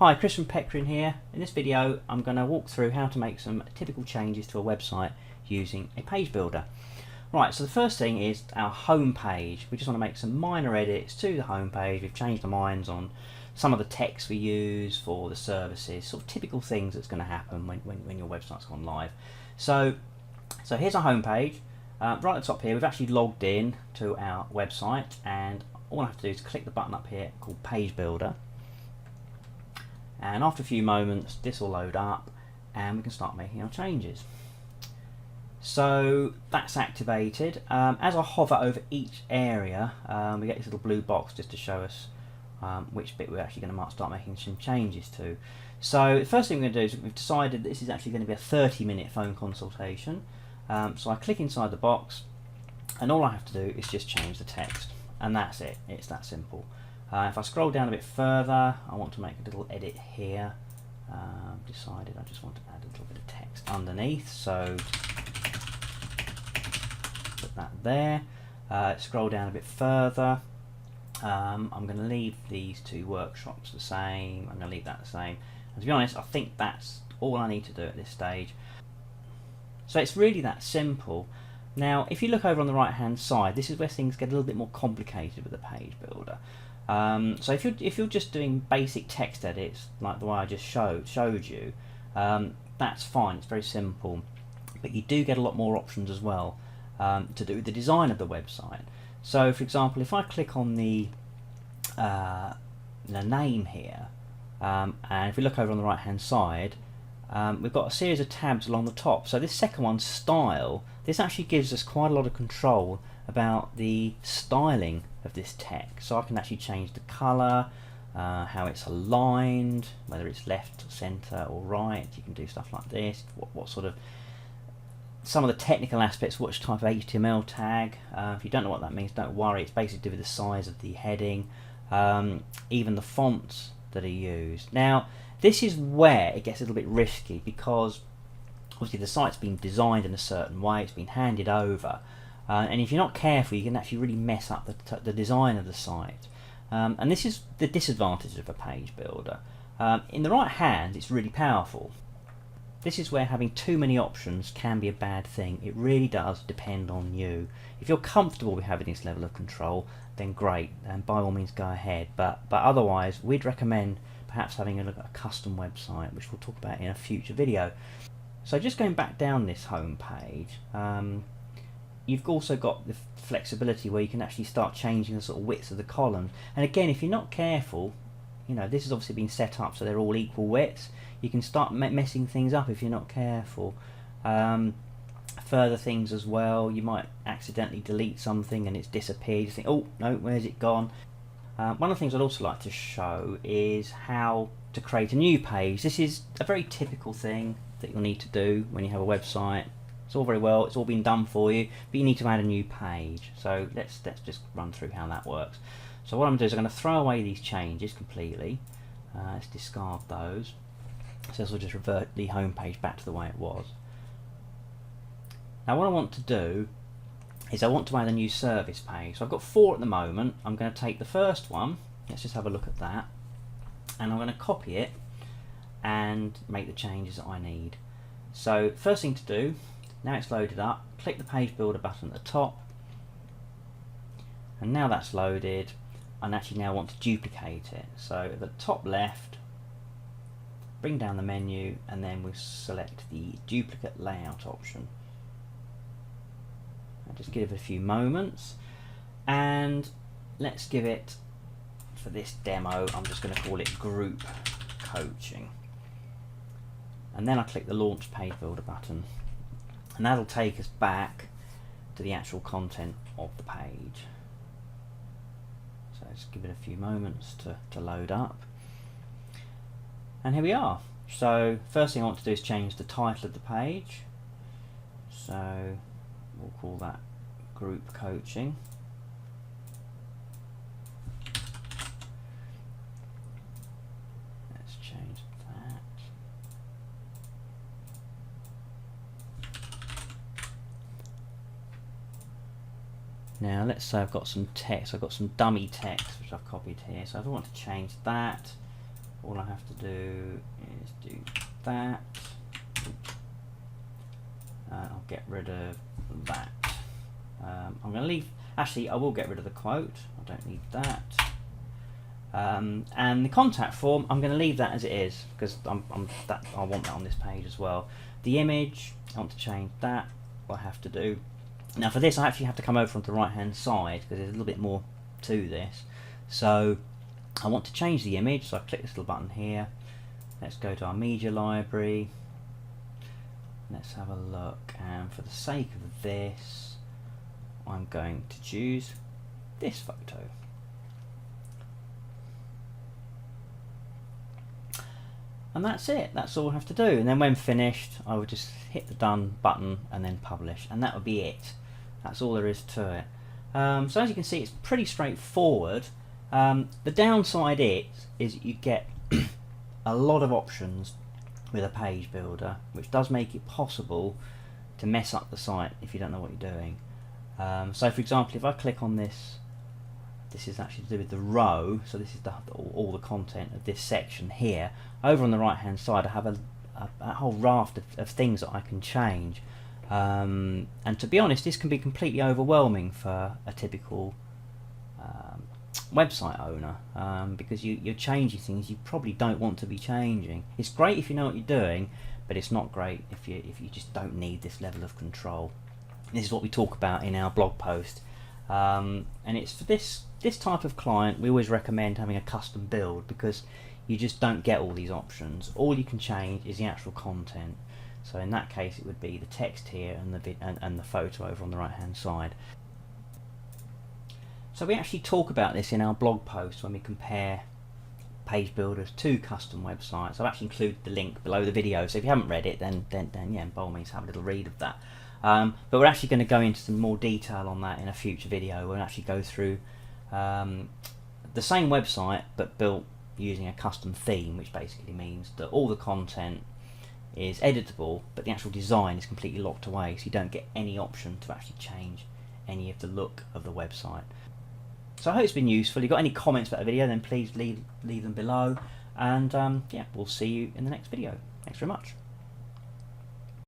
Hi, Chris from Peckrin here. In this video I'm going to walk through how to make some typical changes to a website using a page builder. Right, so the first thing is our home page. We just want to make some minor edits to the home page. We've changed our minds on some of the text we use for the services, sort of typical things that's going to happen when your website's gone live. So here's our home page. Right at the top here we've actually logged in to our website, and all I have to do is click the button up here called Page Builder. And after a few moments this will load up and we can start making our changes. So that's activated. As I hover over each area we get this little blue box just to show us which bit we're actually going to start making some changes to. So the first thing we're going to do is we've decided that this is actually going to be a 30-minute phone consultation. So I click inside the box and all I have to do is just change the text, and that's it. It's that simple. If I scroll down a bit further, I want to make a little edit here. Decided I just want to add a little bit of text underneath, so put that there. Scroll down a bit further. I'm going to leave these two workshops the same. I'm going to leave that the same. And to be honest, I think that's all I need to do at this stage. So it's really that simple. Now, if you look over on the right hand side, this is where things get a little bit more complicated with the page builder. So if you're just doing basic text edits like the way I just showed you, that's fine. It's very simple, but you do get a lot more options as well to do with the design of the website. So, for example, if I click on the name here, and if we look over on the right hand side, we've got a series of tabs along the top. So this second one, style, this actually gives us quite a lot of control about the styling of this text. So I can actually change the colour, how it's aligned, whether it's left, centre or right. You can do stuff like this, what sort of, some of the technical aspects, which type of HTML tag. If you don't know what that means, don't worry, it's basically to do with the size of the heading, even the fonts that are used. Now this is where it gets a little bit risky, because obviously the site's been designed in a certain way, it's been handed over, and if you're not careful you can actually really mess up the design of the site. And this is the disadvantage of a page builder. In the right hand it's really powerful. This is where having too many options can be a bad thing. It really does depend on you. If you're comfortable with having this level of control, then great, and by all means go ahead, but otherwise we'd recommend perhaps having a look at a custom website, which we'll talk about in a future video. So just going back down this home page, you've also got the flexibility where you can actually start changing the sort of widths of the columns. And again, if you're not careful, you know, this has obviously been set up so they're all equal widths. You can start messing things up if you're not careful. Further things as well, you might accidentally delete something and it's disappeared. You think, oh no, where's it gone? One of the things I'd also like to show is how to create a new page. This is a very typical thing that you'll need to do when you have a website. It's all very well, it's all been done for you, but you need to add a new page. So let's just run through how that works. So what I'm going to do is I'm going to throw away these changes completely. Let's discard those. So this will just revert the home page back to the way it was. Now what I want to do is I want to add a new service page. So I've got 4 at the moment. I'm going to take the first one, let's just have a look at that, and I'm going to copy it and make the changes that I need. So first thing to do, now it's loaded up, click the page builder button at the top, and now that's loaded, I actually now want to duplicate it. So at the top left, bring down the menu and then we'll select the duplicate layout option. I'll just give it a few moments, and let's give it, for this demo, I'm just going to call it group coaching. And then I click the launch page builder button, and that'll take us back to the actual content of the page. So let's give it a few moments to load up. And here we are. So first thing I want to do is change the title of the page. So we'll call that group coaching. Let's change that. Now let's say I've got some text, I've got some dummy text which I've copied here, so if I want to change that, all I have to do is do that. I'll get rid of that. I'm going to leave, actually I will get rid of the quote, I don't need that. And the contact form, I'm going to leave that as it is, because I want that on this page as well. The image, I want to change that, what I have to do. Now for this I actually have to come over onto the right hand side, because there's a little bit more to this. So I want to change the image, so I click this little button here. Let's go to our media library. Let's have a look, and for the sake of this, I'm going to choose this photo. And that's it, that's all I have to do. And then when finished, I would just hit the done button and then publish, and that would be it. That's all there is to it. So as you can see, it's pretty straightforward. The downside is you get a lot of options with a page builder, which does make it possible to mess up the site if you don't know what you're doing. So for example, if I click on this, this is actually to do with the row, so this is all the content of this section here. Over on the right hand side I have a whole raft of things that I can change, and to be honest, this can be completely overwhelming for a typical website owner, because you're changing things you probably don't want to be changing. It's great if you know what you're doing, but it's not great if you just don't need this level of control. This is what we talk about in our blog post, and it's for this type of client we always recommend having a custom build, because you just don't get all these options. All you can change is the actual content. So in that case it would be the text here and the photo over on the right hand side. So we actually talk about this in our blog post when we compare page builders to custom websites. I've actually included the link below the video, so if you haven't read it, then yeah, by all means have a little read of that. But we're actually going to go into some more detail on that in a future video. We'll actually go through the same website but built using a custom theme, which basically means that all the content is editable but the actual design is completely locked away, so you don't get any option to actually change any of the look of the website. So I hope it's been useful. If you've got any comments about the video, then please leave them below, and yeah, we'll see you in the next video. Thanks very much.